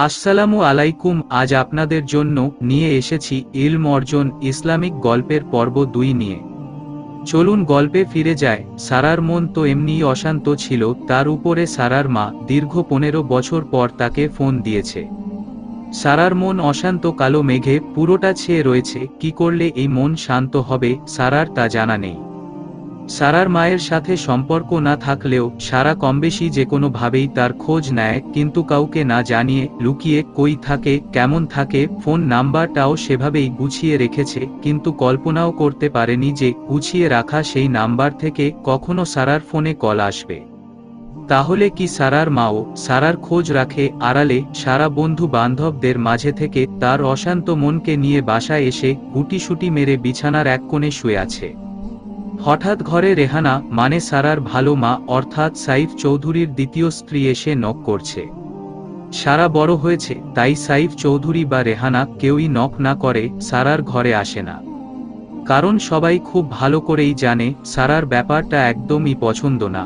আসসালামু আলাইকুম। আজ আপনাদের জন্য নিয়ে এসেছি ইলম অর্জন ইসলামিক গল্পের পর্ব 2 নিয়ে। চলুন গল্পে ফিরে যায়। সারার মন তো এমনিই অশান্ত ছিল, তার উপরে সারার মা দীর্ঘ 15 বছর পর তাকে ফোন দিয়েছে। সারার মন অশান্ত কালো মেঘে পুরোটা ছেয়ে রয়েছে। কি করলে এই মন শান্ত হবে সারার তা জানা নেই। সারার মায়ের সাথে সম্পর্ক না থাকলেও সারা কমবেশি যে কোনো ভাবেই তার খোঁজ নেয়, কিন্তু কাউকে না জানিয়ে লুকিয়ে। কই থাকে, কেমন থাকে, ফোন নাম্বারটাও সেভাবেই গুছিয়ে রেখেছে, কিন্তু কল্পনাও করতে পারেনি যে গুছিয়ে রাখা সেই নাম্বার থেকে কখনো সারার ফোনে কল আসবে। তাহলে কি সারার মাও সারার খোঁজ রাখে আড়ালে, সারা বন্ধু বান্ধবদের মাঝে থেকে তার অশান্ত মনকে নিয়ে বাসায় এসে গুটিসুটি মেরে বিছানার এক কোণে শুয়ে আছে। হঠাৎ ঘরে রেহানা মানে সারার ভালো মা অর্থাৎ সাইফ চৌধুরীর দ্বিতীয় স্ত্রী এসে নক করছে। সারা বড় হয়েছে, তাই সাইফ চৌধুরী বা রেহানা কেউই নক না করে সারার ঘরে আসে না। কারণ সবাই খুব ভালো করেই জানে সারার ব্যাপারটা একদমই পছন্দ না।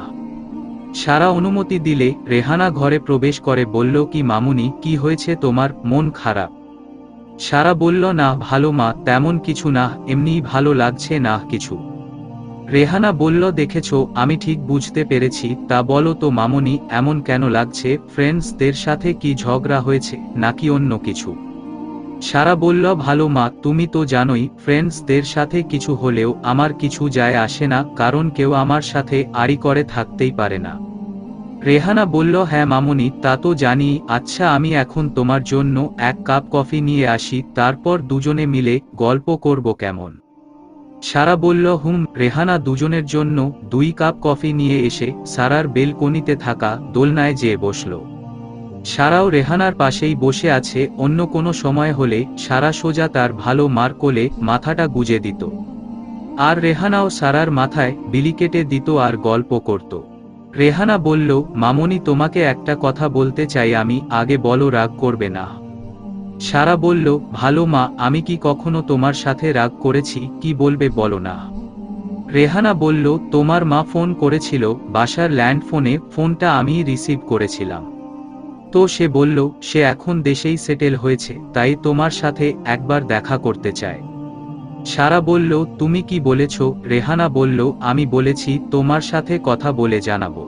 সারা অনুমতি দিলে রেহানা ঘরে প্রবেশ করে বলল, কি মামুনি, কি হয়েছে তোমার, মন খারাপ? সারা বলল, না ভালো মা, তেমন কিছু না, এমনিই ভালো লাগছে না কিছু। রেহানা বলল, দেখেছো, আমি ঠিক বুঝতে পেরেছি, তা বলো তো মামুনি, এমন কেন লাগছে? ফ্রেন্ডসদের সাথে কি ঝগড়া হয়েছে নাকি অন্য কিছু? সারা বলল, ভালো মা, তুমি তো জানোই ফ্রেন্ডসদের সাথে কিছু হলেও আমার কিছু যায় আসে না, কারণ কেউ আমার সাথে আড়ি করে থাকতেই পারে না। রেহানা বলল, হ্যাঁ মামুনি, তা তো জানি। আচ্ছা, আমি এখন তোমার জন্য 1 কাপ কফি নিয়ে আসি, তারপর দুজনে মিলে গল্প করব কেমন? সারা বলল, রেহানা দুজনের জন্য 2 কাপ কফি নিয়ে এসে সারার বেলকনিতে থাকা দোলনায় যেয়ে বসল। সারাও রেহানার পাশেই বসে আছে। অন্য কোনো সময় হলে সারা সোজা তার ভালো মার কোলে মাথাটা গুজে দিত, আর রেহানাও সারার মাথায় বিলি কেটে দিত আর গল্প করত। রেহানা বলল, মামুনি, তোমাকে একটা কথা বলতে চাই আমি, আগে বলো, রাগ করবে না? সারা বলল, ভালো মা, আমি কি কখনো তোমার সাথে রাগ করেছি? কি বলবে বলো না? রেহানা বলল, তোমার মা ফোন করেছিল বাসার ল্যান্ড ফোনে, ফোনটা আমি রিসিভ করেছিলাম। তো সে বলল সে এখন দেশেই সেটেল হয়েছে, তাই তোমার সাথে একবার দেখা করতে চায়। সারা বলল, তুমি কি বলেছ? রেহানা বলল, আমি বলেছি তোমার সাথে কথা বলে জানাবো।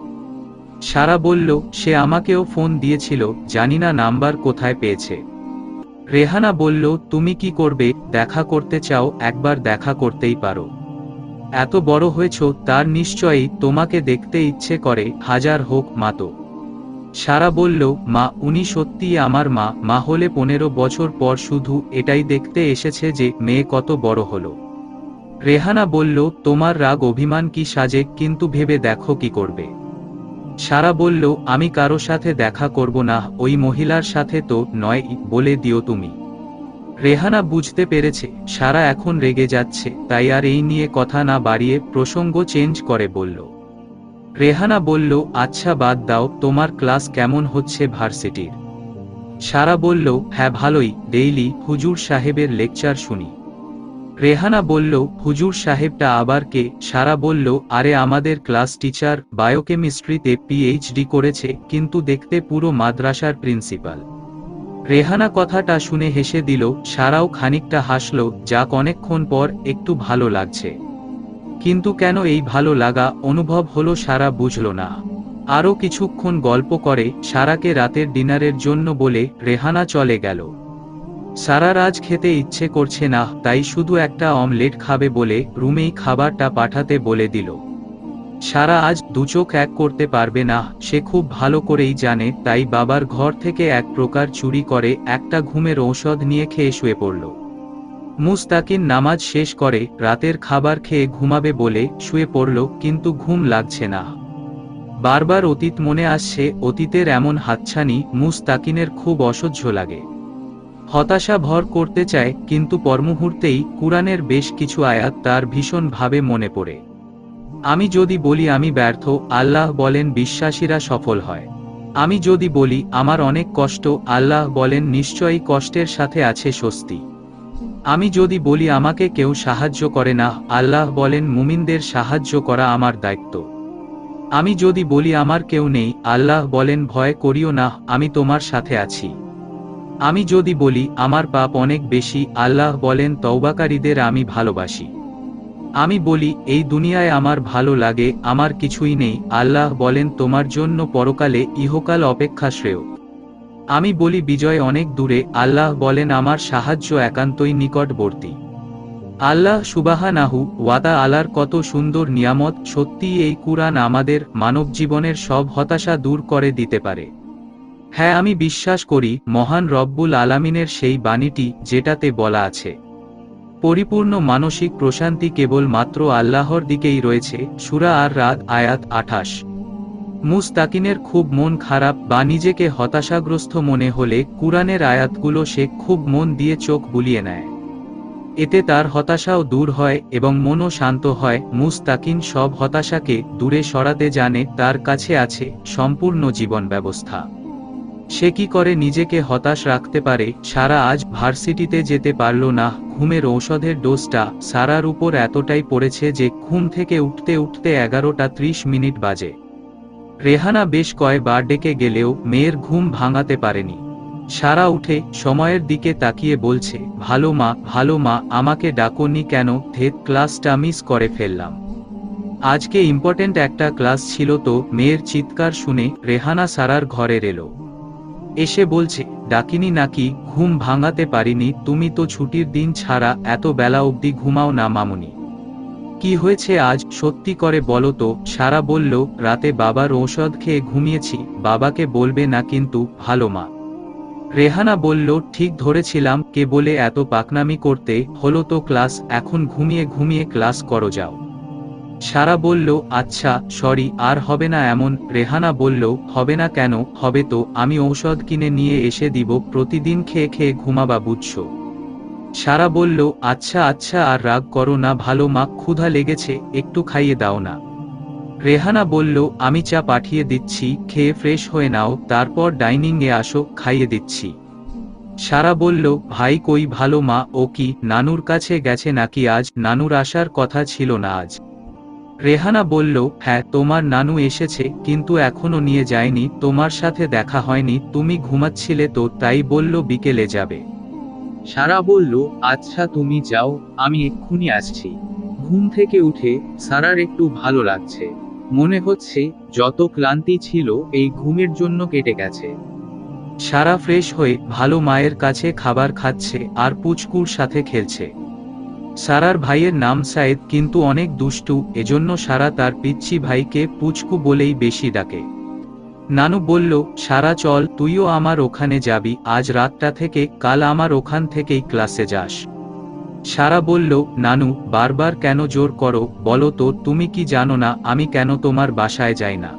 সারা বলল, সে আমাকেও ফোন দিয়েছিল, জানি না নাম্বার কোথায় পেয়েছে। রেহানা বলল, তুমি কি করবে? দেখা করতে চাও? একবার দেখা করতেই পারো। এত বড় হয়েছ, তার নিশ্চয়ই তোমাকে দেখতে ইচ্ছে করে, হাজার হোক মা তো। সারা বলল, মা, উনি সত্যিই আমার মা। মা হলে 15 বছর পর শুধু এটাই দেখতে এসেছে যে মেয়ে কত বড় হলো। রেহানা বলল, তোমার রাগ অভিমান কি সাজে? কিন্তু ভেবে দেখো কি করবে। সারা বলল, আমি কারো সাথে দেখা করব না, ওই মহিলার সাথে তো নয়, বলে দিও তুমি। রেহানা বুঝতে পেরেছে সারা এখন রেগে যাচ্ছে, তাই আর এই নিয়ে কথা না বাড়িয়ে প্রসঙ্গ চেঞ্জ করে বলল। রেহানা বলল, আচ্ছা বাদ দাও, তোমার ক্লাস কেমন হচ্ছে ভার্সিটির? সারা বলল, হ্যাঁ ভালোই, ডেইলি হুজুর সাহেবের লেকচার শুনি। রেহানা বলল, হুজুর সাহেবটা আবার কে? সারা বলল, আরে আমাদের ক্লাস টিচার, বায়োকেমিস্ট্রিতে পিএইচডি করেছে, কিন্তু দেখতে পুরো মাদ্রাসার প্রিন্সিপাল। রেহানা কথাটা শুনে হেসে দিল। সারাও খানিকটা হাসল, যাক অনেকক্ষণ পর একটু ভালো লাগছে। কিন্তু কেন এই ভালো লাগা অনুভব হলো সারা বুঝল না। আরও কিছুক্ষণ গল্প করে সারাকে রাতের ডিনারের জন্য বলে রেহানা চলে গেল। সারার আজ খেতে ইচ্ছে করছে না, তাই শুধু একটা অমলেট খাবে বলে রুমেই খাবারটা পাঠাতে বলে দিল। সারা আজ দুচোখ এক করতে পারবে না, সে খুব ভালো করেই জানে, তাই বাবার ঘর থেকে এক প্রকার চুরি করে একটা ঘুমের ঔষধ নিয়ে খেয়ে শুয়ে পড়ল। মুস্তাকিন নামাজ শেষ করে রাতের খাবার খেয়ে ঘুমাবে বলে শুয়ে পড়ল, কিন্তু ঘুম লাগছে না। বারবার অতীত মনে আসছে, অতীতের এমন হাতছানি মুস্তাকিনের খুব অসহ্য লাগে। হতাশা ভর করতে চায়, কিন্তু পরমুহূর্তেই কুরআনের বেশ কিছু আয়াত তার ভীষণভাবে মনে পড়ে। আমি যদি বলি আমি ব্যর্থ, আল্লাহ বলেন বিশ্বাসীরা সফল হয়। আমি যদি বলি আমার অনেক কষ্ট, আল্লাহ বলেন নিশ্চয়ই কষ্টের সাথে আছে স্বস্তি। আমি যদি বলি আমাকে কেউ সাহায্য করে না, আল্লাহ বলেন মুমিনদের সাহায্য করা আমার দায়িত্ব। আমি যদি বলি আমার কেউ নেই, আল্লাহ বলেন ভয় করিও না, আমি তোমার সাথে আছি। আমি যদি বলি আমার পাপ অনেক বেশি, আল্লাহ বলেন তওবাকারীদের আমি ভালোবাসি। আমি বলি এই দুনিয়ায় আমার ভালো লাগে, আমার কিছুই নেই, আল্লাহ বলেন তোমার জন্য পরকালে ইহকাল অপেক্ষা শ্রেয়। আমি বলি বিজয় অনেক দূরে, আল্লাহ বলেন আমার সাহায্য একান্তই নিকটবর্তী। আল্লাহ সুবহানাহু ওয়া তাআলার কত সুন্দর নিয়ামত! সত্যিই এই কুরআন আমাদের মানব জীবনের সব হতাশা দূর করে দিতে পারে। হ্যাঁ, আমি বিশ্বাস করি মহান রব্বুল আলামিনের সেই বাণীটি যেটাতে বলা আছে, পরিপূর্ণ মানসিক প্রশান্তি কেবল মাত্র আল্লাহর দিকেই রয়েছে। সূরা আর-রাদ আয়াত 28। মুস্তাকিনের খুব মন খারাপ বা নিজেকে হতাশাগ্রস্ত মনে হলে কুরআনের আয়াতগুলো সে খুব মন দিয়ে চোখ বুলিয়ে নেয়। এতে তার হতাশাও দূর হয় এবং মনও শান্ত হয়। মুস্তাকিন সব হতাশাকে দূরে সরাতে জানে, তার কাছে আছে সম্পূর্ণ জীবন ব্যবস্থা। সে কি করে নিজেকে হতাশ রাখতে পারে? সারা আজ ভার্সিটিতে যেতে পারল না, ঘুমের ঔষধের ডোজটা সারার উপর এতটাই পড়েছে যে ঘুম থেকে উঠতে উঠতে 11:30 বাজে। রেহানা বেশ কয়েকবার ডেকে গেলেও মেয়ের ঘুম ভাঙাতে পারেনি। সারা উঠে সময়ের দিকে তাকিয়ে বলছে, ভালো মা, আমাকে ডাকোনি কেন? ধেত, ক্লাসটা মিস করে ফেললাম। আজকে ইম্পর্টেন্ট একটা ক্লাস ছিল তো। মেয়ের চিৎকার শুনে রেহানা সারার ঘরে এলো। এসে বলছে, ডাকিনি নাকি? ঘুম ভাঙাতে পারিনি? তুমি তো ছুটির দিন ছাড়া এত বেলা অবধি ঘুমাও না মামুনি। কি হয়েছে আজ, সত্যি করে বলো তো? সারা বলল, রাতে বাবার ঔষধ খেয়ে ঘুমিয়েছি, বাবাকে বলবে না কিন্তু। ভালো মা। রেহানা বলল, ঠিক ধরেছিলাম। কে বলে এত পাকনামি করতে হলো তো? ক্লাস এখন, ঘুমিয়ে ঘুমিয়ে ক্লাস করো যাও। সারা বলল, আচ্ছা সরি, আর হবে না এমন। রেহানা বলল, হবে না কেন? হবে তো, আমি ঔষধ কিনে নিয়ে এসে দিব, প্রতিদিন খেয়ে খেয়ে ঘুমাবা, বুঝছো? সারা বলল, আচ্ছা আচ্ছা, আর রাগ করো না ভালো মা, ক্ষুধা লেগেছে, একটু খাইয়ে দাও না। রেহানা বলল, আমি চা পাঠিয়ে দিচ্ছি, খেয়ে ফ্রেশ হয়ে নাও, তারপর ডাইনিংয়ে আসো, খাইয়ে দিচ্ছি। সারা বলল, ভাই কই? ভালো মা, ও কি নানুর কাছে গেছে নাকি? আজ নানুর আসার কথা ছিল না আজ? রেহানা বলল, হ্যাঁ, তোমার নানু এসেছে, কিন্তু এখনো নিয়ে যায়নি, তোমার সাথে দেখা হয়নি, তুমি ঘুমাচ্ছিলে তো, তাই বলল বিকেলে যাবে। সারা বলল, আচ্ছা তুমি যাও, আমি এক্ষুনি আসছি। ঘুম থেকে উঠে সারার একটু ভালো লাগছে, মনে হচ্ছে যত ক্লান্তি ছিল এই ঘুমের জন্য কেটে গেছে। সারা ফ্রেশ হয়ে ভালো মায়ের কাছে খাবার খাচ্ছে আর পুচকুর সাথে খেলছে। সারার ভাইয়ের নাম সাইদ, কিন্তু অনেক দুষ্টু, এজন্য সারা তার পিচ্চি ভাইকে পুচকু বলেই বেশি ডাকে। নানু বলল, সারা চল, তুইও আমার ওখানে যাবি, আজ রাতটা থেকে কাল আমার ওখান থেকেই ক্লাসে যাস। সারা বলল, নানু বারবার কেন জোর করো বলো তো? তুমি কি জানো না আমি কেন তোমার বাসায় যাই না?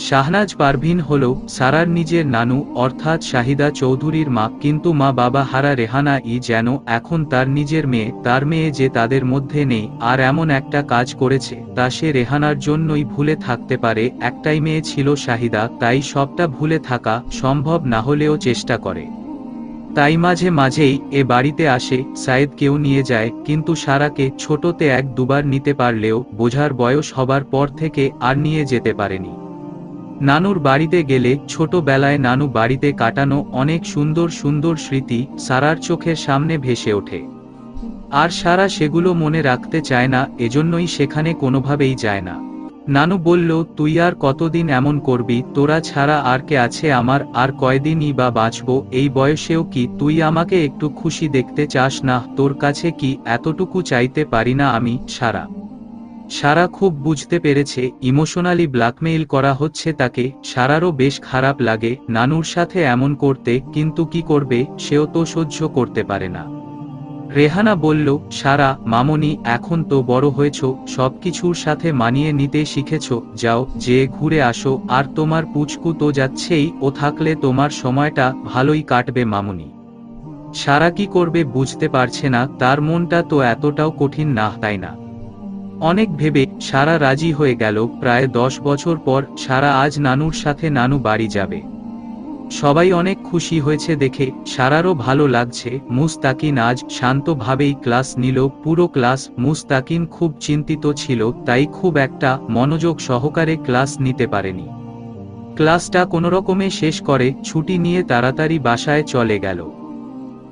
শাহনাজ পারভিন হল সারার নিজের নানু, অর্থাৎ শাহিদা চৌধুরীর মা, কিন্তু মা বাবা হারা রেহানা যেন এখন তার নিজের মেয়ে। তার মেয়ে যে তাদের মধ্যে নেই আর এমন একটা কাজ করেছে তা সে রেহানার জন্যই ভুলে থাকতে পারে। একটাই মেয়ে ছিল শাহিদা, তাই সবটা ভুলে থাকা সম্ভব না হলেও চেষ্টা করে। তাই মাঝে মাঝেই এ বাড়িতে আসে, সাইদকেও নিয়ে যায়, কিন্তু সারাকে ছোটতে এক দুবার নিতে পারলেও বোঝার বয়স হবার পর থেকে আর নিয়ে যেতে পারেনি। নানুর বাড়িতে গেলে ছোটবেলায় নানু বাড়িতে কাটানো অনেক সুন্দর সুন্দর স্মৃতি সারার চোখের সামনে ভেসে ওঠে, আর সারা সেগুলো মনে রাখতে চায় না, এজন্যই সেখানে কোনোভাবেই যায় না। নানু বলল, তুই আর কতদিন এমন করবি? তোরা ছাড়া আর কে আছে আমার? আর কয়দিনই বা বাঁচবো? এই বয়সেও কি তুই আমাকে একটু খুশি দেখতে চাস না? তোর কাছে কি এতটুকু চাইতে পারি না আমি? সারা খুব বুঝতে পেরেছে ইমোশনালি ব্ল্যাকমেইল করা হচ্ছে তাকে। সারারও বেশ খারাপ লাগে নানুর সাথে এমন করতে, কিন্তু কি করবে, সেও তো সহ্য করতে পারে না। রেহানা বলল, সারা মামনি, এখন তো বড় হয়েছো, সবকিছুর সাথে মানিয়ে নিতে শিখেছো, যাও যে ঘুরে আসো, আর তোমার পুচকু তো যাচ্ছেই, ও থাকলে তোমার সময়টা ভালোই কাটবে মামনি। সারা কি করবে বুঝতে পারছে না, তার মনটা তো এতটাও কঠিন না, তাই না? অনেক ভেবে সারা রাজি হয়ে গেল। প্রায় 10 বছর পর সারা আজ নানুর সাথে নানু বাড়ি যাবে। সবাই অনেক খুশি হয়েছে দেখে সারারও ভালো লাগছে। মুস্তাকিন আজ শান্তভাবেই ক্লাস নিল, পুরো ক্লাস। মুস্তাকিন খুব চিন্তিত ছিল, তাই খুব একটা মনোযোগ সহকারে ক্লাস নিতে পারেনি। ক্লাসটা কোনোরকমে শেষ করে ছুটি নিয়ে তাড়াতাড়ি বাসায় চলে গেল।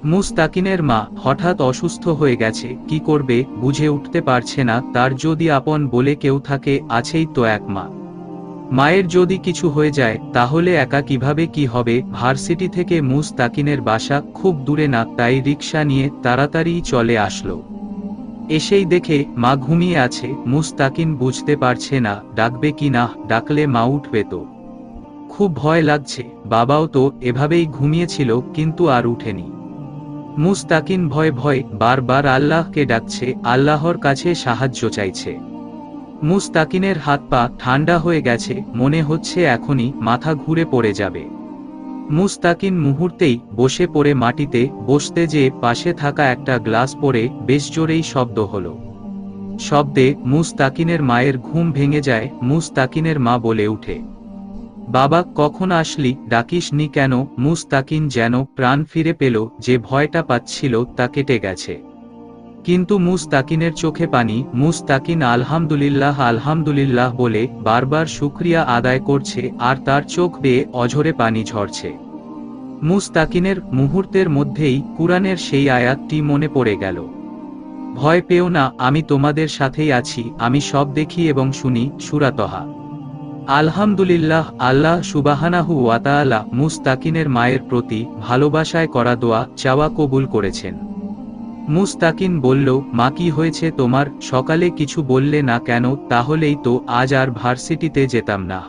মুস্তাকিনের মা হঠাৎ অসুস্থ হয়ে গেছে, কি করবে বুঝে উঠতে পারছে না। তার যদি আপন বলে কেউ থাকে, আছেই তো এক মা। মায়ের যদি কিছু হয়ে যায় তাহলে একা কিভাবে কি হবে। ভার্সিটি থেকে মুস্তাকিনের বাসা খুব দূরে না, তাই রিকশা নিয়ে তাড়াতাড়ি চলে আসলো। এসেই দেখে মা ঘুমিয়ে আছে। মুস্তাকিন বুঝতে পারছে না ডাকবে কি না, ডাকলে মা উঠবে তো। খুব ভয় লাগছে, বাবাও তো এভাবেই ঘুমিয়েছিল কিন্তু আর উঠেনি। মুস্তাকিন ভয়ে ভয়ে বারবার আল্লাহকে ডাকছে, আল্লাহর কাছে সাহায্য চাইছে। মুস্তাকিনের হাত পা ঠান্ডা হয়ে গেছে, মনে হচ্ছে এখনই মাথা ঘুরে পড়ে যাবে। মুস্তাকিন মুহূর্তেই বসে পড়ে মাটিতে বসতে যেয়ে পাশে থাকা একটা গ্লাস পড়ে বেশ জোরেই শব্দ হলো। শব্দে মুস্তাকিনের মায়ের ঘুম ভেঙে যায়। মুস্তাকিনের মা বলে উঠে, বাবা কখন আসলি, ডাকিস নি কেন? মুস্তাকিন যেন প্রাণ ফিরে পেল, যে ভয়টা পাচ্ছিল তা কেটে গেছে। কিন্তু মুস্তাকিনের চোখে পানি। মুস্তাকিন আলহামদুলিল্লাহ আলহামদুলিল্লাহ বলে বারবার শুকরিয়া আদায় করছে, আর তার চোখ বেয়ে অঝরে পানি ঝরছে। মুস্তাকিনের মুহূর্তের মধ্যেই কুরআনের সেই আয়াতটি মনে পড়ে গেল, ভয় পেও না, আমি তোমাদের সাথেই আছি, আমি সব দেখি এবং শুনি। সূরা তহা। আলহামদুলিল্লাহ, আল্লাহ সুবহানাহু ওয়া তাআলা মুস্তাকিনের মায়ের প্রতি ভালোবাসায় করা দোয়া চাওয়া কবুল করেছেন। মুস্তাকিন বলল, মা কি হয়েছে তোমার? সকালে কিছু বললে না কেন? তাহলেই তো আজ আর ভার্সিটিতে যেতাম না।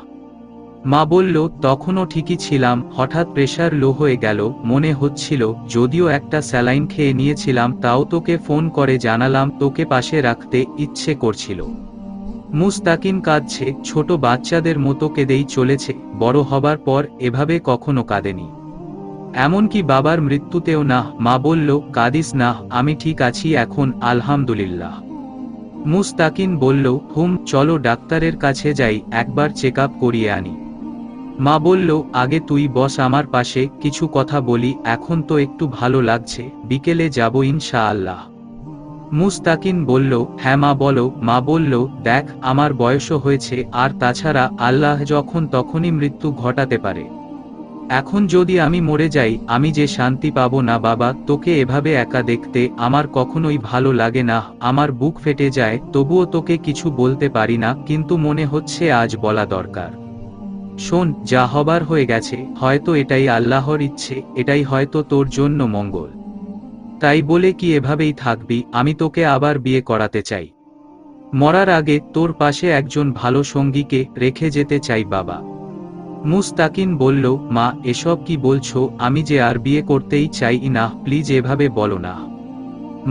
মা বলল, তখনও ঠিকই ছিলাম, হঠাৎ প্রেশার লো হয়ে গেল, মনে হচ্ছিল, যদিও একটা স্যালাইন খেয়ে নিয়েছিলাম, তাও তোকে ফোন করে জানালাম, তোকে পাশে রাখতে ইচ্ছে করছিল। মুস্তাকিন কাঁদছে, ছোট বাচ্চাদের মতো কেঁদেই চলেছে। বড় হবার পর এভাবে কখনো কাঁদেনি, এমনকি বাবার মৃত্যুতেও না। মা বলল, কাঁদিস না, আমি ঠিক আছি এখন, আলহামদুলিল্লাহ। মুস্তাকিন বলল, চলো ডাক্তারের কাছে যাই, একবার চেক আপ করিয়ে আনি। মা বলল, আগে তুই বস আমার পাশে, কিছু কথা বলি, এখন তো একটু ভালো লাগছে, বিকেলে যাব ইনশাআল্লাহ। মুস্তাকিন বলল, হ্যাঁ মা বলো। মা বলল, দেখ আমার বয়সও হয়েছে, আর তাছাড়া আল্লাহ যখন তখনই মৃত্যু ঘটাতে পারে। এখন যদি আমি মরে যাই, আমি যে শান্তি পাবো না বাবা, তোকে এভাবে একা দেখতে আমার কখনোই ভালো লাগে না, আমার বুক ফেটে যায়। তবুও তোকে কিছু বলতে পারি না, কিন্তু মনে হচ্ছে আজ বলা দরকার। শোন, যা হবার হয়ে গেছে, হয়তো এটাই আল্লাহর ইচ্ছে, এটাই হয়তো তোর জন্য মঙ্গল। তাই বলে কি এভাবেই থাকবি? আমি তোকে আবার বিয়ে করাতে চাই। মরার আগে তোর পাশে একজন ভালো সঙ্গীকে রেখে যেতে চাই বাবা। মুস্তাকিন বলল, মা এসব কি বলছো? আমি যে আর বিয়ে করতেই চাই না, প্লিজ এভাবে বলো না।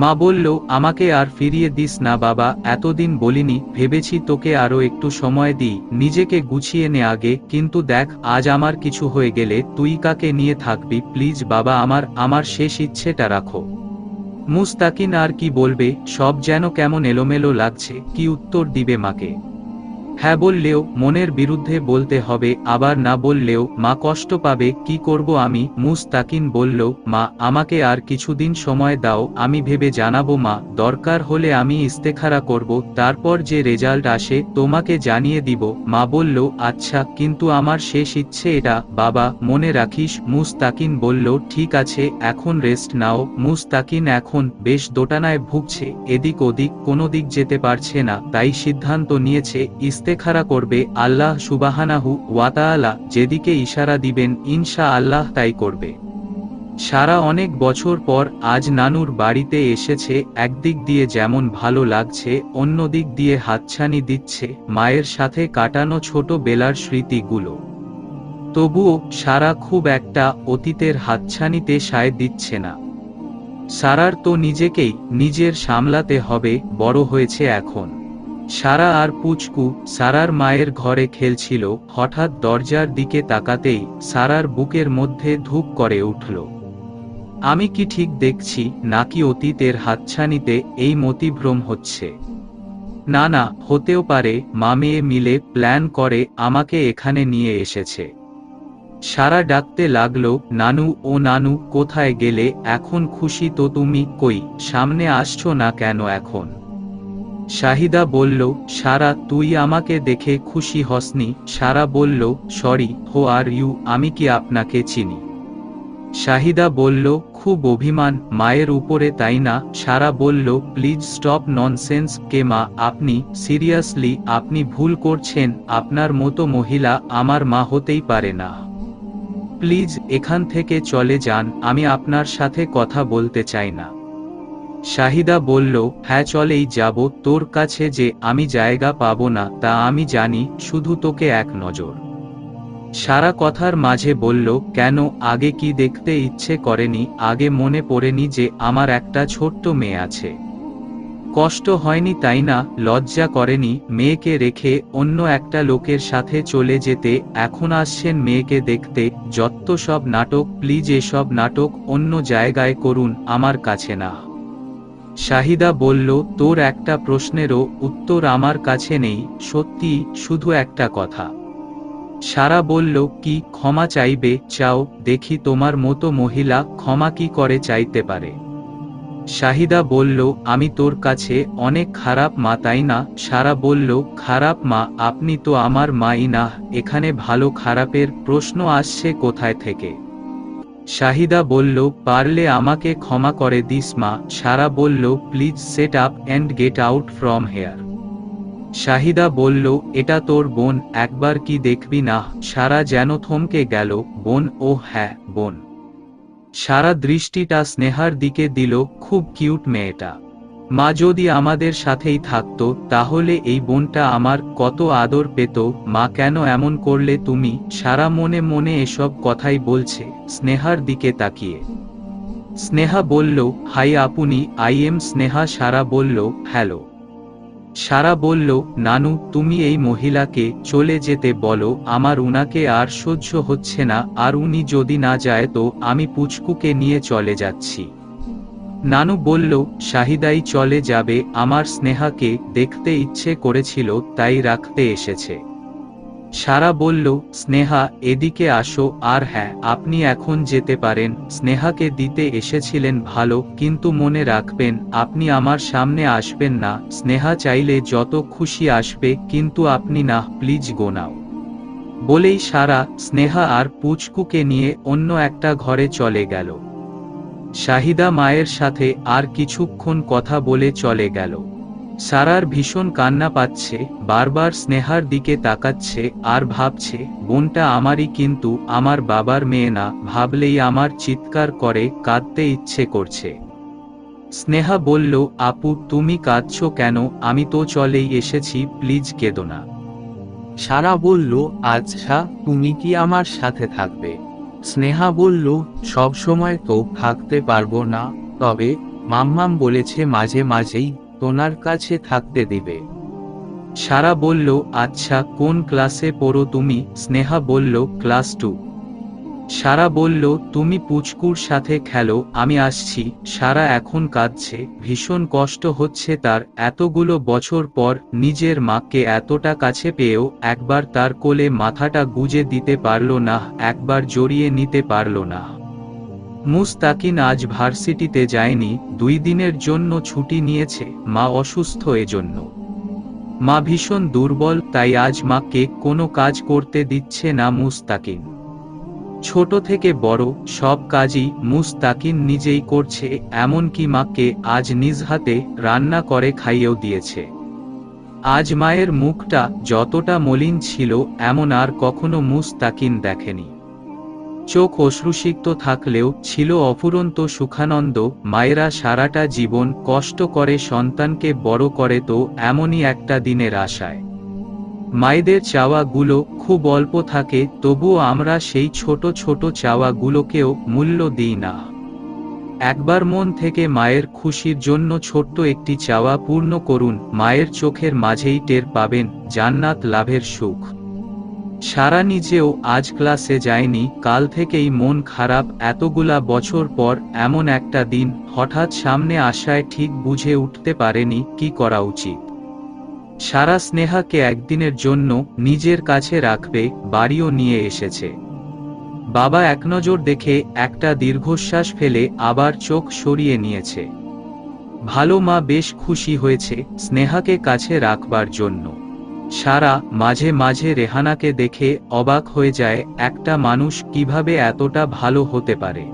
মা বলল, আমাকে আর ফিরিয়ে দিস না বাবা, এতদিন বলিনি, ভেবেছি তোকে আরো একটু সময় দিই, নিজেকে গুছিয়ে নে আগে। কিন্তু দেখ, আজ আমার কিছু হয়ে গেলে তুই কাকে নিয়ে থাকবি? প্লিজ বাবা, আমার শেষ ইচ্ছেটা রাখো। মুস্তাকিন আর কি বলবে, সব যেন কেমন এলোমেলো লাগছে, কি উত্তর দিবে মাকে? হ্যাঁ বললেও মনের বিরুদ্ধে বলতে হবে, আবার না বললেও মা কষ্ট পাবে, কি করব আমি? মুস্তাকিন বলল, মা আমাকে আর কিছুদিন সময় দাও, আমি ভেবে জানাবো মা, দরকার হলে আমি ইস্তেখারা করব, তারপর যে রেজাল্ট আসে তোমাকে জানিয়ে দিব। মা বলল, আচ্ছা, কিন্তু আমার শেষ ইচ্ছে এটা বাবা, মনে রাখিস। মুস্তাকিন বলল, ঠিক আছে, এখন রেস্ট নাও। মুস্তাকিন এখন বেশ দোটানায় ভুগছে, এদিক ওদিক কোনো দিক যেতে পারছে না, তাই সিদ্ধান্ত নিয়েছে ইস্তেখারা করবে। আল্লাহ সুবহানাহু ওয়া তাআলা যেদিকে ইশারা দিবেন ইনশাআল্লাহ তাই করবে। সারা অনেক বছর পর আজ নানুর বাড়িতে এসেছে, একদিক দিয়ে যেমন ভালো লাগছে, অন্য দিক দিয়ে হাতছানি দিচ্ছে মায়ের সাথে কাটানো ছোট বেলার স্মৃতিগুলো। তবুও সারা খুব একটা অতীতের হাতছানিতে সায় দিচ্ছে না। সারার তো নিজেকেই নিজের সামলাতে হবে, বড় হয়েছে এখন। সারা আর পুচকু সারার মায়ের ঘরে খেলছিল, হঠাৎ দরজার দিকে তাকাতেই সারার বুকের মধ্যে ধুপ করে উঠল। আমি কি ঠিক দেখছি, নাকি অতীতের হাতছানিতে এই মতিভ্রম হচ্ছে? না না, হতেও পারে মা মেয়ে মিলে প্ল্যান করে আমাকে এখানে নিয়ে এসেছে। সারা ডাকতে লাগলো, নানু ও নানু, কোথায় গেলে? এখন খুশি তো তুমি? কই সামনে আসছো না কেন এখন? শাহিদা বলল, সারা তুই আমাকে দেখে খুশি হসনি? সারা বলল, সরি, হো আর ইউ, আমি কি আপনাকে চিনি? শাহিদা বলল, খুব অভিমান মায়ের উপরে তাই না? সারা বলল, প্লিজ স্টপ ননসেন্স কে মা, আপনি সিরিয়াসলি আপনি ভুল করছেন, আপনার মতো মহিলা আমার মা হতেই পারে না। প্লিজ এখান থেকে চলে যান, আমি আপনার সাথে কথা বলতে চাই না। শাহিদা বলল, হ্যাঁ চলেই যাব, তোর কাছে যে আমি জায়গা পাবো না তা আমি জানি, শুধু তোকে এক নজর। সারা কথার মাঝে বলল, কেন, আগে কি দেখতে ইচ্ছে করেনি? আগে মনে পড়েনি যে আমার একটা ছোট্ট মেয়ে আছে? কষ্ট হয়নি তাই না? লজ্জা করেনি মেয়েকে রেখে অন্য একটা লোকের সাথে চলে যেতে? এখন আসছেন মেয়েকে দেখতে? যত সব নাটক, প্লিজ এসব নাটক অন্য জায়গায় করুন, আমার কাছে না। শাহিদা বলল, তোর একটা প্রশ্নেরও উত্তর আমার কাছে নেই, সত্যি, শুধু একটা কথা। সারা বলল, কি? ক্ষমা চাইবে? চাও দেখি তোমার মতো মহিলা ক্ষমা কি করে চাইতে পারে? শাহিদা বলল, আমি তোর কাছে অনেক খারাপ মা তাই না? সারা বলল, খারাপ মা? আপনি তো আমার মাই না, এখানে ভালো খারাপের প্রশ্ন আসছে কোথায় থেকে? শাহিদা বলল, পারলে আমাকে ক্ষমা করে দিস মা। সারা বলল, please set up and get out from here. Shahida বলল, এটা তোর বোন, একবার কি দেখবি না? সারা যেন থমকে গেল। বোন? ও হ্যাঁ, বোন। সারা দৃষ্টিটা স্নেহার দিকে দিল, খুব কিউট মেয়েটা। মা যদি আমাদের সাথেই থাকতো তাহলে এই বোনটা আমার কত আদর পেত। মা কেন এমন করলে তুমি? সারা মনে মনে এসব কথাই বলছে স্নেহার দিকে তাকিয়ে। স্নেহা বলল, হাই আপনি, আই এম স্নেহা। সারা বলল, হ্যালো। সারা বলল, নানু তুমি এই মহিলাকে চলে যেতে বলো, আমার উনাকে আর সহ্য হচ্ছে না, আর উনি যদি না যায় তো আমি পুচকুকে নিয়ে চলে যাচ্ছি। নানু বলল, শাহিদাই চলে যাবে, আমার স্নেহাকে দেখতে ইচ্ছে করেছিল তাই রাখতে এসেছে। সারা বলল, স্নেহা এদিকে আসো। আর হ্যাঁ, আপনি এখন যেতে পারেন, স্নেহাকে দিতে এসেছিলেন ভালো, কিন্তু মনে রাখবেন আপনি আমার সামনে আসবেন না। স্নেহা চাইলে যত খুশি আসবে, কিন্তু আপনি না, প্লিজ গো নাও। বলেই সারা স্নেহা আর পুচকুকে নিয়ে অন্য একটা ঘরে চলে গেল। শাহিদা মায়ের সাথে আর কিছুক্ষণ কথা বলে চলে গেল। সারার ভীষণ কান্না পাচ্ছে, বারবার স্নেহার দিকে তাকাচ্ছে আর ভাবছে, বোনটা আমারই, কিন্তু আমার বাবার মেয়ে না, ভাবলেই আমার চিৎকার করে কাঁদতে ইচ্ছে করছে। স্নেহা বলল, আপু তুমি কাঁদছো কেন? আমি তো চলেই এসেছি, প্লিজ কেঁদো না। সারা বলল, আচ্ছা তুমি কি আমার সাথে থাকবে? স্নেহা বলল, সব সময় তো থাকতে পারবো না, তবে মাম্মাম বলেছে মাঝে মাঝেই তোনার কাছে থাকতে দিবে। সারা বলল, আচ্ছা কোন ক্লাসে পড়ো তুমি? স্নেহা বলল, ক্লাস 2। সারা বলল, তুমি পুচকুর সাথে খেলো, আমি আসছি। সারা এখন কাঁদছে, ভীষণ কষ্ট হচ্ছে তার, এতগুলো বছর পর নিজের মাকে এতটা কাছে পেয়েও একবার তার কোলে মাথাটা গুজে দিতে পারল না, একবার জড়িয়ে নিতে পারল না। মুস্তাকিন আজ ভার্সিটিতে যায়নি, 2 দিনের জন্য ছুটি নিয়েছে, মা অসুস্থ এজন্য। মা ভীষণ দুর্বল, তাই আজ মাকে কোনো কাজ করতে দিচ্ছে না মুস্তাকিন। ছোট থেকে বড় সব কাজই মুস্তাকিন নিজেই করছে, এমনকি মাকে আজ নিজ হাতে রান্না করে খাইয়েও দিয়েছে। আজ মায়ের মুখটা যতটা মলিন ছিল এমন আর কখনো মুস্তাকিন দেখেনি। চোখ অশ্রুসিক্ত থাকলেও ছিল অফুরন্ত সুখানন্দ। মায়েরা সারাটা জীবন কষ্ট করে সন্তানকে বড় করে তো এমনই একটা দিনের আশায়। মায়েদের চাওয়াগুলো খুব অল্প থাকে, তবুও আমরা সেই ছোট ছোট চাওয়াগুলোকেও মূল্য দিই না। একবার মন থেকে মায়ের খুশির জন্য ছোট্ট একটি চাওয়া পূর্ণ করুন, মায়ের চোখের মাঝেই টের পাবেন জান্নাত লাভের সুখ। সারা নিজেও আজ ক্লাসে যায়নি, কাল থেকেই মন খারাপ। এতগুলা বছর পর এমন একটা দিন হঠাৎ সামনে আসায় ঠিক বুঝে উঠতে পারেনি কি করা উচিত। সারা স্নেহাকে একদিনের জন্য নিজের কাছে রাখবে, বাড়িও নিয়ে এসেছে। বাবা একনজর দেখে একটা দীর্ঘশ্বাস ফেলে আবার চোখ সরিয়ে নিয়েছে। ভালো মা বেশ খুশি হয়েছে স্নেহাকে কাছে রাখবার জন্য। সারা মাঝে মাঝে রেহানাকে দেখে অবাক হয়ে যায়, একটা মানুষ কিভাবে এতটা ভালো হতে পারে।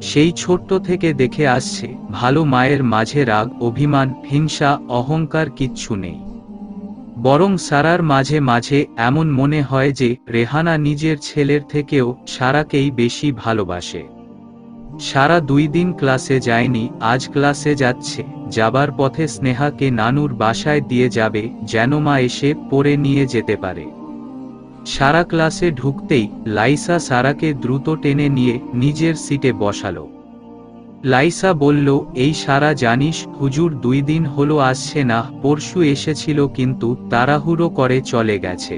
সেই ছোট্ট থেকে দেখে আসছে ভালো মায়ের মাঝে রাগ, অভিমান, হিংসা, অহংকার কিচ্ছু নেই। বরং সারার মাঝে মাঝে এমন মনে হয় যে রেহানা নিজের ছেলের থেকেও সারাকেই বেশি ভালোবাসে। সারা 2 দিন ক্লাসে যায়নি, আজ ক্লাসে যাচ্ছে। যাবার পথে স্নেহাকে নানুর বাসায় দিয়ে যাবে, যেন মা এসে পড়ে নিয়ে যেতে পারে। সারা ক্লাসে ঢুকতেই লাইসা সারাকে দ্রুত টেনে নিয়ে নিজের সিটে বসালো। লাইসা বলল, এই সারা জানিস হুজুর 2 দিন হলো আসছে না, পরশু এসেছিল কিন্তু তাড়াহুড়ো করে চলে গেছে।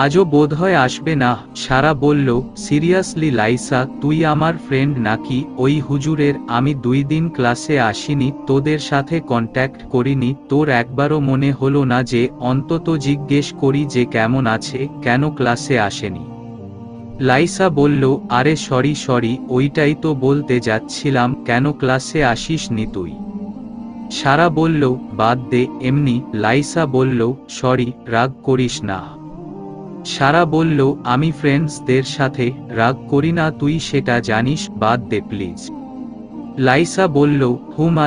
আজও বোধহয় আসবে না। সারা বলল, সিরিয়াসলি লাইসা, তুই আমার ফ্রেন্ড নাকি ওই হুজুরের? আমি 2 দিন ক্লাসে আসিনি, তোদের সাথে কন্ট্যাক্ট করিনি, তোর একবারও মনে হলো না যে অন্তত জিজ্ঞেস করি যে কেমন আছে, কেন ক্লাসে আসেনি? লাইসা বলল, আরে সরি, ওইটাই তো বলতে যাচ্ছিলাম, কেন ক্লাসে আসিসনি তুই? সারা বলল, বাদ দে, এমনি। লাইসা বলল, সরি, রাগ করিস না। সারা বলল, আমি ফ্রেন্ডসদের সাথে রাগ করি না, তুই সেটা জানিস, বাদ দে প্লিজ। লাইসা বলল,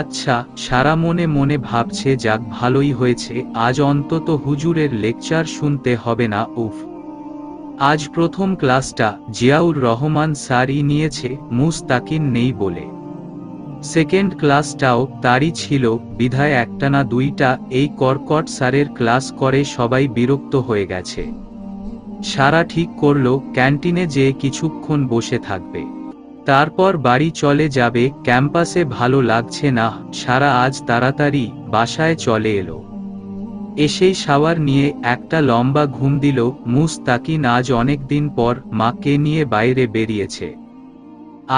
আচ্ছা। সারা মনে মনে ভাবছে, যাক ভালোই হয়েছে, আজ অন্তত হুজুরের লেকচার শুনতে হবে না। উফ, আজ প্রথম ক্লাসটা জিয়াউর রহমান স্যারই নিয়েছে, মুস্তাকিন নেই বলে। সেকেন্ড ক্লাসটাও তারই ছিল, বিধায় একটানা 2টা এই কর্কট স্যারের ক্লাস করে সবাই বিরক্ত হয়ে গেছে। সারা ঠিক করলো ক্যান্টিনে যেয়ে কিছুক্ষণ বসে থাকবে, তারপর বাড়ি চলে যাবে। ক্যাম্পাসে ভালো লাগছে না, সারা আজ তাড়াতাড়ি বাসায় চলে এলো। এসেই শাওয়ার নিয়ে একটা লম্বা ঘুম দিল। মুস্তাকিন আজ অনেক দিন পর মাকে নিয়ে বাইরে বেরিয়েছে।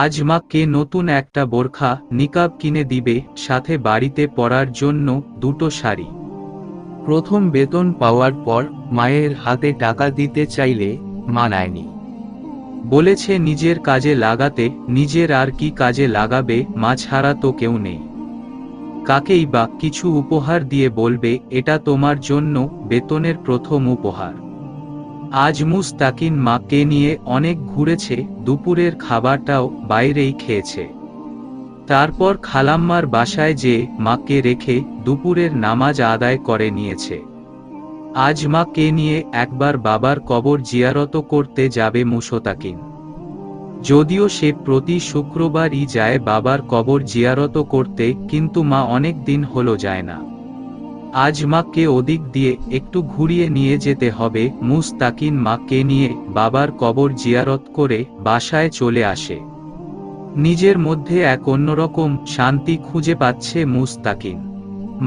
আজ মাকে নতুন একটা বোরখা নিকাব কিনে দিবে, সাথে বাড়িতে পরার জন্য 2টো শাড়ি। প্রথম বেতন পাওয়ার পর মায়ের হাতে টাকা দিতে চাইলে মানায়নি। বলেছে নিজের কাজে লাগাতে, নিজের আর কি কাজে লাগাবে, মা ছাড়া তো কেউ নেই। কাকেই বা কিছু উপহার দিয়ে বলবে, এটা তোমার জন্য বেতনের প্রথম উপহার। আজ মুস্তাকিন মাকে নিয়ে অনেক ঘুরেছে, দুপুরের খাবারটাও বাইরেই খেয়েছে। তারপর খালাম্মার বাসায় যেয়ে মাকে রেখে দুপুরের নামাজ আদায় করে নিয়েছে। আজ মাকে নিয়ে একবার বাবার কবর জিয়ারত করতে যাবে মুশতাকিন। যদিও সে প্রতি শুক্রবারই যায় বাবার কবর জিয়ারত করতে, কিন্তু মা অনেক দিন হলো যায় না। আজ মাকে ওদিক দিয়ে একটু ঘুরিয়ে নিয়ে যেতে হবে। মুস্তাকিন মাকে নিয়ে বাবার কবর জিয়ারত করে বাসায় চলে আসে। নিজের মধ্যে এক অন্যরকম শান্তি খুঁজে পাচ্ছে মুস্তাকিন।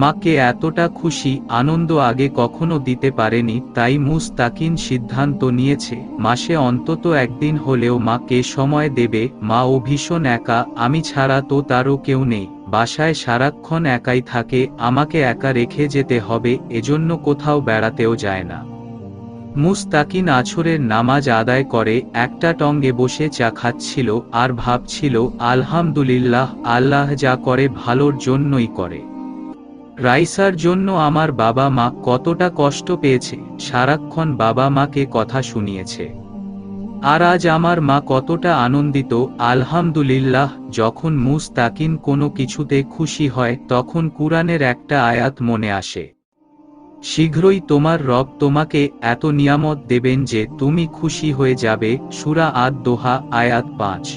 মাকে এতটা খুশি আনন্দ আগে কখনো দিতে পারেনি, তাই মুস্তাকিন সিদ্ধান্ত নিয়েছে মাসে অন্তত একদিন হলেও মাকে সময় দেবে। মা ও ভীষণ একা, আমি ছাড়া তো তারও কেউ নেই, বাসায় সারাক্ষণ একাই থাকে, আমাকে একা রেখে যেতে হবে, এজন্য কোথাও বেড়াতেও যায় না। মুস্তাকিন আছরের নামাজ আদায় করে একটা টঙ্গে বসে চা খাচ্ছিল আর ভাবছিল, আলহামদুলিল্লাহ, আল্লাহ যা করে ভালোর জন্যই করে। রাইসার জন্য আমার বাবা মা কতটা কষ্ট পেয়েছে, সারাক্ষণ বাবা মাকে কথা শুনিয়েছে। আর আজ আমার মা কতটা আনন্দিত, আলহামদুলিল্লাহ। যখন মুস্তাকিন কোনো কিছুতে খুশি হয় তখন কুরআনের একটা আয়াত মনে আসে, শীঘ্রই তোমার রব তোমাকে এত নিয়ামত দেবেন যে তুমি খুশি হয়ে যাবে। সূরা আদ-দোহা আয়াত 5।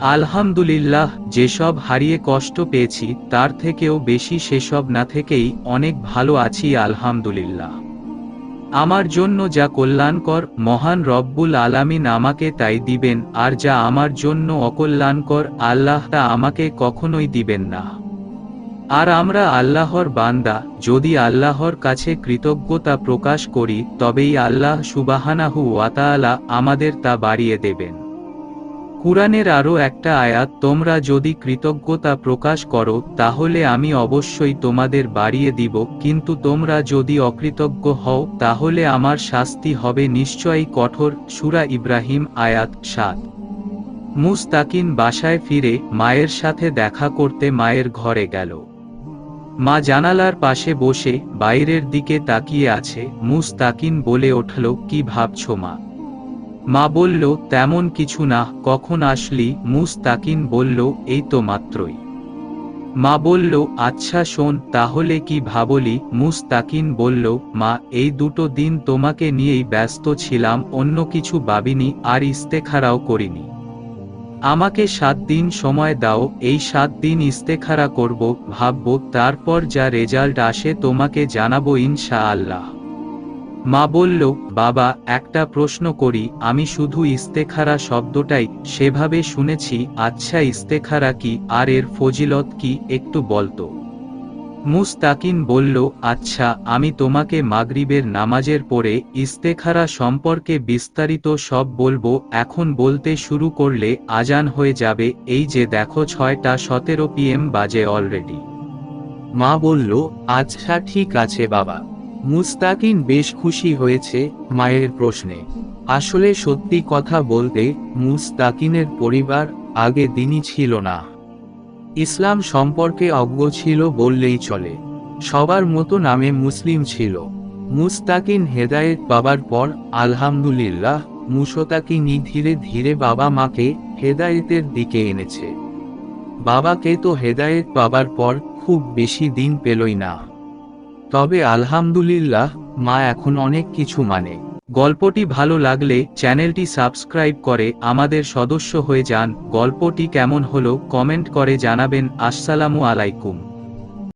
আলহামদুলিল্লাহ, যেসব হারিয়ে কষ্ট পেয়েছি তার থেকেও বেশি সেসব না থেকেই অনেক ভালো আছি আলহামদুলিল্লাহ। আমার জন্য যা কল্যাণকর মহান রব্বুল আলামিন আমাকে তাই দিবেন, আর যা আমার জন্য অকল্যাণকর আল্লাহ তা আমাকে কখনোই দিবেন না। আর আমরা আল্লাহর বান্দা, যদি আল্লাহর কাছে কৃতজ্ঞতা প্রকাশ করি তবেই আল্লাহ সুবহানাহু ওয়া তাআলা আমাদের তা বাড়িয়ে দেবেন। কুরআনের আরও একটা আয়াত, তোমরা যদি কৃতজ্ঞতা প্রকাশ করো তাহলে আমি অবশ্যই তোমাদের বাড়িয়ে দিব, কিন্তু তোমরা যদি অকৃতজ্ঞ হও তাহলে আমার শাস্তি হবে নিশ্চয়ই কঠোর। সূরা ইব্রাহিম আয়াত 7। মুস্তাকিন বাসায় ফিরে মায়ের সাথে দেখা করতে মায়ের ঘরে গেল। মা জানালার পাশে বসে বাইরের দিকে তাকিয়ে আছে। মুস্তাকিন বলে উঠল, কি ভাবছো মা? মা বলল, তেমন কিছু না। কখন আসলি? মুস্তাকিন বলল, এই তো মাত্রই। মা বলল, আচ্ছা শোন, তাহলে কি ভাবলি? মুস্তাকিন বলল, মা, এই দুটো দিন তোমাকে নিয়েই ব্যস্ত ছিলাম, অন্য কিছু ভাবিনি, আর ইস্তেখারাও করিনি। আমাকে 7 দিন সময় দাও, এই 7 দিন ইস্তেখারা করব, ভাবব, তারপর যা রেজাল্ট আসে তোমাকে জানাবো ইনশাআল্লাহ। মা বলল, বাবা, একটা প্রশ্ন করি, আমি শুধু ইস্তেখারা শব্দটাই সেভাবে শুনেছি, আচ্ছা ইস্তেখারা কি, আর এর ফজিলত কি, একটু বলতো। মুস্তাকিন বলল, আচ্ছা, আমি তোমাকে মাগরিবের নামাজের পরে ইস্তেখারা সম্পর্কে বিস্তারিত সব বলবো। এখন বলতে শুরু করলে আজান হয়ে যাবে। এই যে দেখো 6:17 PM বাজে অলরেডি। মা বলল, আচ্ছা ঠিক আছে বাবা। মুস্তাকিন বেশ খুশি হয়েছে মায়ের প্রশ্নে। আসলে সত্যি কথা বলতে মুস্তাকিনের পরিবার আগে দিনই ছিল না, ইসলাম সম্পর্কে অজ্ঞ ছিল বললেই চলে। সবার মতো নামে মুসলিম ছিল। মুস্তাকিন হেদায়েত পাবার পর আলহামদুলিল্লাহ মুস্তাকিনই ধীরে ধীরে বাবা মাকে হেদায়েতের দিকে এনেছে। বাবাকে তো হেদায়েত পাবার পর খুব বেশি দিন পেলই না, তবে আলহামদুলিল্লাহ মা এখন অনেক কিছু মানে। গল্পটি ভালো লাগলে চ্যানেলটি সাবস্ক্রাইব করে আমাদের সদস্য হয়ে যান। গল্পটি কেমন হলো কমেন্ট করে জানাবেন। আসসালামু আলাইকুম।